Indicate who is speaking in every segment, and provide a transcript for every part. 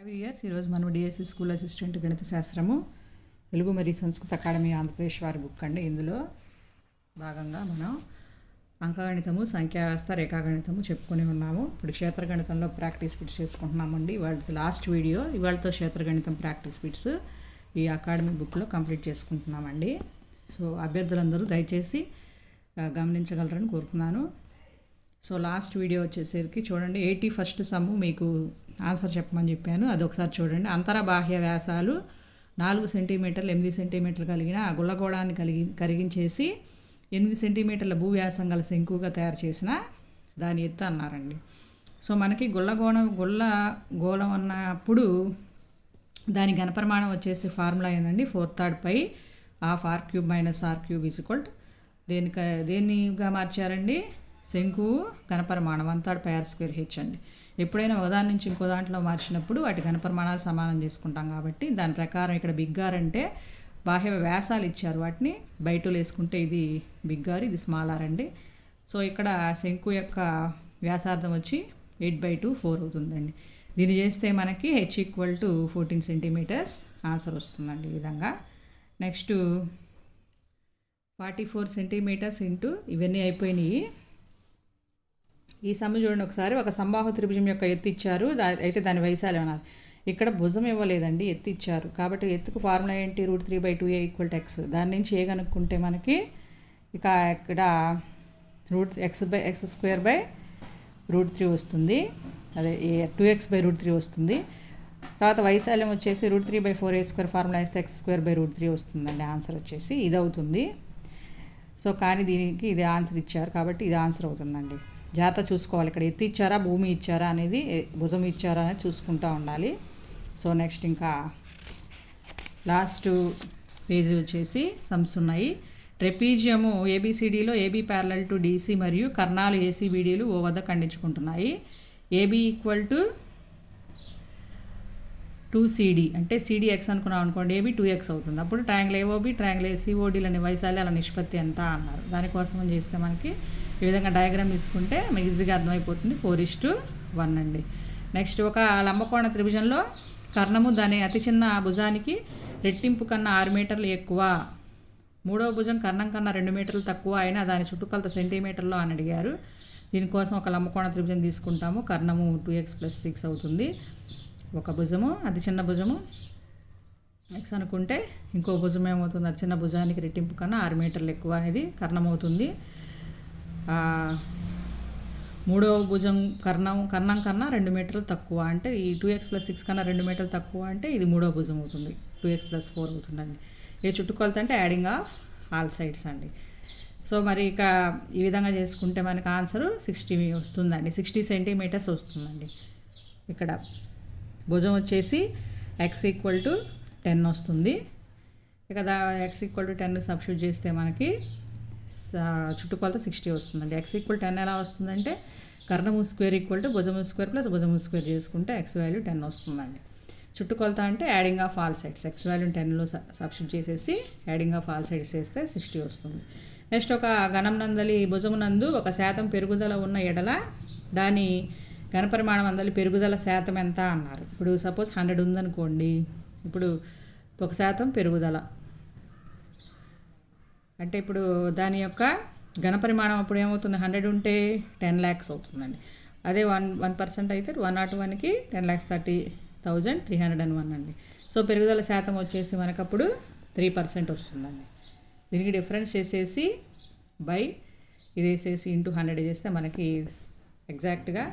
Speaker 1: Years ఈరోజు మనం DSC school assistant గణిత శాస్త్రము తెలుగు మరియు సంస్కృత అకాడమీ ఆంధ్రప్రదేశ్ వారి బుక్ అండి. ఇందులో భాగంగా మనం అంకగణితము, సంఖ్యావ్యవస్థ, రేఖాగణితము చెప్పుకొని ఉన్నాము. ఇప్పుడు క్షేత్రగణితంలో ప్రాక్టీస్ బిట్స్ చేసుకుంటున్నామండి. ఇవాళ లాస్ట్ వీడియో, ఇవాళతో క్షేత్రగణితం ప్రాక్టీస్ బిట్స్ ఈ అకాడమీ బుక్లో కంప్లీట్ చేసుకుంటున్నామండి. సో అభ్యర్థులందరూ దయచేసి గమనించగలరని కోరుతున్నాను. సో లాస్ట్ వీడియో వచ్చేసరికి చూడండి, 81st సమ్ము మీకు ఆన్సర్ చెప్పమని చెప్పాను. అది ఒకసారి చూడండి. అంతర బాహ్య వ్యాసాలు 4 సెంటీమీటర్లు 8 సెంటీమీటర్లు కలిగిన గుల్లగోళాన్ని కరిగించేసి 8 సెంటీమీటర్ల భూ వ్యాసం గల శంకుగా తయారు చేసిన దాని ఎత్తు అన్నారండి. సో మనకి గోళం అన్నప్పుడు దాని ఘనపరిమాణం వచ్చేసి ఫార్ములా ఏంటండి, 4/3 పై ½ r³ - r³ దేనిగా మార్చారండి, శంకువు ఘనపరిమాణం 1/3 π r²h అండి. ఎప్పుడైనా ఒకదాని నుంచి ఇంకో దాంట్లో మార్చినప్పుడు వాటి ఘనపరిమాణాలు సమానం చేసుకుంటాం కాబట్టి దాని ప్రకారం ఇక్కడ బిగ్ ఆర్ అంటే బాహ్య వ్యాసాలు ఇచ్చారు, వాటిని బై 2 వేసుకుంటే ఇది బిగ్ ఆర్, ఇది స్మాల్ ఆర్ అండి. సో ఇక్కడ శంకు యొక్క వ్యాసార్థం వచ్చి 8/2 4 అవుతుందండి. దీన్ని చేస్తే మనకి h = 14 సెంటీమీటర్స్ ఆన్సర్ వస్తుందండి. ఈ విధంగా నెక్స్ట్ 44 సెంటీమీటర్స్ ఇంటూ ఇవన్నీ అయిపోయినాయి. ఈ సమ్ము చూడండి ఒకసారి. ఒక సంబాహు త్రిభుజం యొక్క ఎత్తు ఇచ్చారు, అయితే దాని వైశాల్యం అన్నారు. ఇక్కడ భుజం ఇవ్వలేదండి, ఎత్తు ఇచ్చారు. కాబట్టి ఎత్తుకు ఫార్ములా ఏంటి, √3/2a = x. దాని నుంచి ఏ కనుక్కుంటే మనకి ఇక ఇక్కడ x² వస్తుంది, అదే 2x/√3 వస్తుంది. తర్వాత వైశాల్యం వచ్చేసి √3/4a² ఫార్ములా వేస్తే x² వస్తుందండి. ఆన్సర్ వచ్చేసి ఇది అవుతుంది. సో కానీ దీనికి ఇది ఆన్సర్ ఇచ్చారు కాబట్టి ఇది ఆన్సర్ అవుతుందండి. జాగ్రత్త చూసుకోవాలి, ఇక్కడ ఎత్తి ఇచ్చారా, భూమి ఇచ్చారా అనేది, భుజం ఇచ్చారా అనేది చూసుకుంటూ ఉండాలి. సో నెక్స్ట్ ఇంకా లాస్ట్ పేజీ వచ్చేసి సమ్స్ ఉన్నాయి. ట్రెపీజియము ఏబిసిడిలో AB ∥ DC మరియు కర్ణాలు ACBDలు ఓ వద్ద ఖండించుకుంటున్నాయి. AB = 2CD అంటే CDX అనుకున్నాం అనుకోండి, AB 2x అవుతుంది. అప్పుడు ట్రయాంగిల్ AOB, ట్రయాంగిల్ ACOD అనే వైశాల్యాల నిష్పత్తి ఎంత అన్నారు. దానికోసం చేస్తే మనకి ఈ విధంగా డయాగ్రామ్ తీసుకుంటే మీకు ఈజీగా అర్థమైపోతుంది. 4:1 అండి. నెక్స్ట్ ఒక లంబకోణ త్రిభుజంలో కర్ణము దాని అతి చిన్న భుజానికి రెట్టింపు కన్నా 6 మీటర్లు ఎక్కువ, మూడవ భుజం కర్ణం కన్నా 2 మీటర్లు తక్కువ అయినా దాని చుట్టుకొలత సెంటీమీటర్లో అని అడిగారు. దీనికోసం ఒక లంబకోణ త్రిభుజం తీసుకుంటాము. కర్ణము 2x + 6 అవుతుంది. ఒక భుజము, అతి చిన్న భుజము x అనుకుంటే ఇంకో భుజం ఏమవుతుంది, అతి చిన్న భుజానికి రెట్టింపు కన్నా 6 మీటర్లు ఎక్కువ అనేది కర్ణం అవుతుంది. మూడవ భుజం కర్ణం కన్నా 2 మీటర్లు తక్కువ అంటే ఈ 2x + 6 కన్నా 2 మీటర్లు తక్కువ అంటే ఇది మూడవ భుజం అవుతుంది, 2x + 4 అవుతుందండి. ఏ చుట్టుకొలత అంటే యాడింగ్ ఆఫ్ ఆల్ సైడ్స్ అండి. సో మరి ఇక ఈ విధంగా చేసుకుంటే మనకు ఆన్సరు 60 వస్తుందండి, 60 సెంటీమీటర్స్ వస్తుందండి. ఇక్కడ భుజం వచ్చేసి x = 10 వస్తుంది. ఇక x = 10 సబ్స్టిట్యూట్ చేస్తే మనకి చుట్టుకొలత 60 వస్తుందండి. x = 10 ఎలా వస్తుందంటే కర్ణము స్క్వేర్ = భుజము స్క్వేర్ + భుజము స్క్వేర్ చేసుకుంటే x వాల్యూ 10 వస్తుందండి. చుట్టుకొలత అంటే adding of all sides, x వాల్యూని 10లో సబ్స్టిట్యూట్ చేసేసి యాడింగ్ ఆఫ్ ఆల్ సైడ్స్ చేస్తే 60 వస్తుంది. నెక్స్ట్ ఒక ఘనం నందలి భుజమునందు 1% పెరుగుదల ఉన్న ఎడల దాని ఘనపరిమాణం అందలి పెరుగుదల శాతం ఎంత అన్నారు. ఇప్పుడు సపోజ్ 100 ఉందనుకోండి, ఇప్పుడు 1% పెరుగుదల అంటే ఇప్పుడు దాని యొక్క ఘనపరిమాణం అప్పుడు ఏమవుతుంది, 100 ఉంటే 10 lakhs అవుతుందండి. అదే 1% అయితే 101కి 10,30,301 అండి. సో పెరుగుదల శాతం వచ్చేసి మనకు అప్పుడు 3% వస్తుందండి. దీనికి డిఫరెన్స్ చేసేసి బై ఇది వేసేసి ఇంటూ 100 చేస్తే మనకి ఎగ్జాక్ట్గా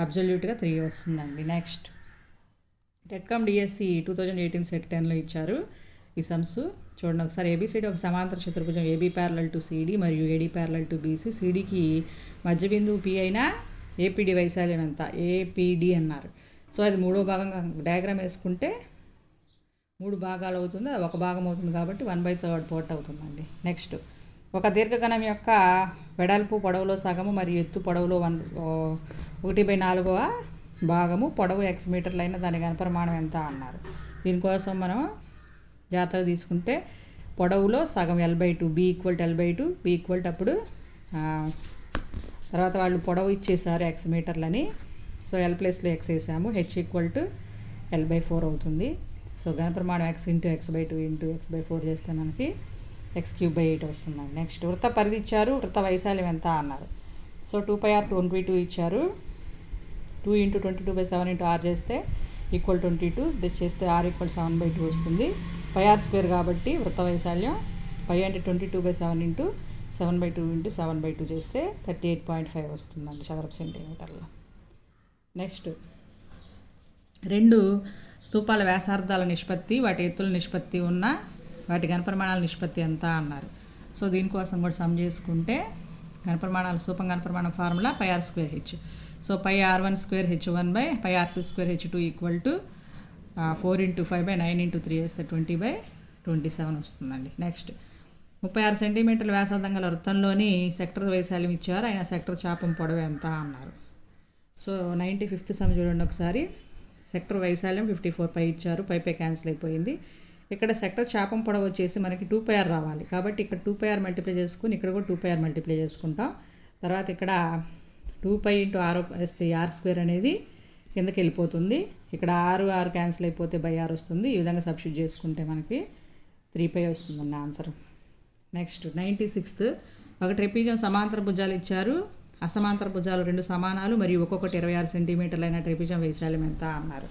Speaker 1: అబ్జల్యూట్గా 3 వస్తుందండి. నెక్స్ట్ టెట్కామ్ డిఎస్సి 2018 సెట్ 10లో ఇచ్చారు ఈ సమ్స్ చూడండి ఒకసారి. ఏబిసిడి ఒక సమాంతర చతుర్భుజం AB ∥ CD మరియు AD ∥ BC. CDకి మధ్య బిందువు P అయినా APD వైశాల్యం ఎంత, APD అన్నారు. సో అది మూడో భాగంగా డయాగ్రామ్ వేసుకుంటే 3 భాగాలు అవుతుంది, అది ఒక భాగం అవుతుంది కాబట్టి 1/3 పార్ట్ అవుతుందండి. నెక్స్ట్ ఒక దీర్ఘగణం యొక్క వెడల్పు పొడవులో సగము మరియు ఎత్తు పొడవులో 1/4వ భాగము, పొడవు x మీటర్లు అయినా దాని ఘనపరిమాణం ఎంత అన్నారు. దీనికోసం మనం జాగ్రత్తగా తీసుకుంటే పొడవులో సగం L/2, B = L/2, B = అప్పుడు తర్వాత వాళ్ళు పొడవు ఇచ్చేసారు x మీటర్లని. సో L ప్లేస్లో x వేసాము. h = L/4 అవుతుంది. సో ఘనప్రమాణం x into x/2 into x/4 చేస్తే మనకి x³/8 వస్తుందండి. నెక్స్ట్ వృత్త పరిధి ఇచ్చారు, వృత్త వైశాల్యం ఎంత అన్నారు. సో 2πr 22 ఇచ్చారు. 2 ఇంటూ 22/7 ఇంటూ r చేస్తే ఈక్వల్ 22, దిస్ చేస్తే r ఈక్వల్ 7/2 వస్తుంది. πr² కాబట్టి వృత్త వైశాల్యం π అంటే 22/7 ఇంటూ 7/2 ఇంటూ 7/2 చేస్తే 38.5 వస్తుందండి చదరపు సెంటీమీటర్లో. నెక్స్ట్ 2 స్తూపాల వ్యాసార్థాల నిష్పత్తి, వాటి ఎత్తుల నిష్పత్తి ఉన్న వాటి ఘనప్రమాణాల నిష్పత్తి ఎంత అన్నారు. సో దీనికోసం కూడా సమ్ చేసుకుంటే ఘనప్రమాణాలు స్తూపం ఘనప్రమాణం formula πr²h. So πr1² h1 πr2² h2 equal to 4 × 5 9 × 3 వేస్తే 20/27 వస్తుందండి. నెక్స్ట్ 36 సెంటీమీటర్ల వ్యాసార్థం గల వృత్తంలోని సెక్టర్ వైశాల్యం ఇచ్చారు, ఆయన సెక్టర్ చాపం పొడవు ఎంత అన్నారు. సో 95th సమ్ చూడండి ఒకసారి. సెక్టర్ వైశాల్యం 54π ఇచ్చారు, పై క్యాన్సిల్ అయిపోయింది. ఇక్కడ సెక్టర్ చాపం పొడవు వచ్చేసి మనకి 2πr రావాలి, కాబట్టి ఇక్కడ 2πr మల్టిప్లై చేసుకుని ఇక్కడ కూడా 2πr మల్టిప్లై చేసుకుంటాం. తర్వాత ఇక్కడ 2π × r వేస్తే r² అనేది కిందకి వెళ్ళిపోతుంది. ఇక్కడ r క్యాన్సిల్ అయిపోతే r వస్తుంది. ఈ విధంగా సబ్స్టిట్యూట్ చేసుకుంటే మనకి 3π వస్తుందండి ఆన్సర్. నెక్స్ట్ 96th ఒక ట్రెపీజియం సమాంతర భుజాలు ఇచ్చారు, అసమాంతర భుజాలు 2 సమానాలు మరియు ఒక్కొక్కటి 26 సెంటీమీటర్లు అయిన ట్రెపీజియం వైశాల్యం ఎంత అన్నారు.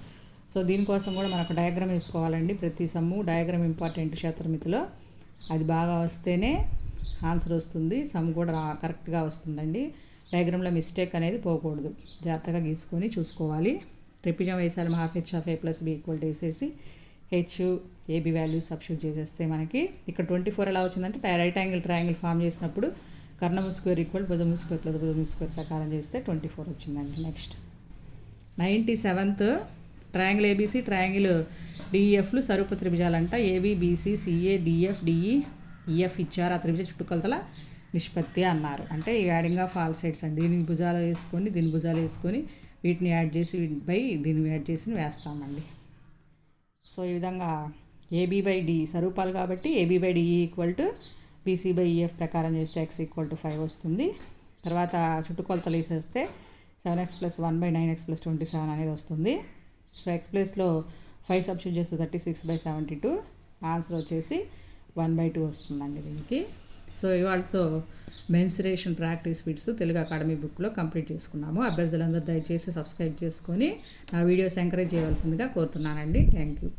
Speaker 1: సో దీనికోసం కూడా మనకు డయాగ్రామ్ వేసుకోవాలండి. ప్రతి సమ్ము డయాగ్రామ్ ఇంపార్టెంట్ క్షేత్రమితిలో. అది బాగా వస్తేనే ఆన్సర్ వస్తుంది, సమ్ కూడా కరెక్ట్గా వస్తుందండి. డయాగ్రామ్లో మిస్టేక్ అనేది పోకూడదు, జాగ్రత్తగా గీసుకొని చూసుకోవాలి. ట్రెపీజియం వైశాల్యం ½ h (a + b) ఈక్వల్ వేసేసి h AB వాల్యూస్ సబ్స్టిట్యూట్ చేసేస్తే మనకి ఇక్కడ 24 ఎలా వచ్చిందంటే రైట్ యాంగిల్ ట్రయాంగిల్ ఫామ్ చేసినప్పుడు కర్ణము స్క్వేర్ ఈక్వల్ భుజము స్క్వేర్ ప్లస్ భుజము స్క్వేర్ ప్రకారం చేస్తే 24 వచ్చిందండి. Next 97th triangle ABC triangle DEFలు సరూప త్రిభుజాలంట. ABBC CA DF DE EF ఇచ్చారు, ఆ త్రిభుజ చుట్టుకొలతల నిష్పత్తి అన్నారు. అంటే యాడింగ్ ఆఫ్ ఆల్ సైడ్స్ అండి. దీని భుజాలు వేసుకొని దీని భుజాలు వేసుకొని వీటిని యాడ్ చేసి దీన్ని యాడ్ చేసి వేస్తామండి. సో ఈ విధంగా AB/D సరూపాలు కాబట్టి AB/DE ఈక్వల్ టు BC/EF ప్రకారం చేస్తే x ఈక్వల్ టు 5 వస్తుంది. తర్వాత చుట్టుకొలతలు వేసేస్తే 7x + 1 / 9x + 27 అనేది వస్తుంది. సో x ప్లేస్లో 5 సబ్స్టిట్యూట్ చేస్తే 36/72, ఆన్సర్ వచ్చేసి 1/2 వస్తుందండి దీనికి. సో ఇవాళతో mensuration practice bits Telugu academy బుక్లో కంప్లీట్ చేసుకున్నాము. అభ్యర్థులందరూ దయచేసి సబ్స్క్రైబ్ చేసుకొని నా వీడియోస్ ఎంకరేజ్ చేయవలసిందిగా కోరుతున్నానండి. Thank you.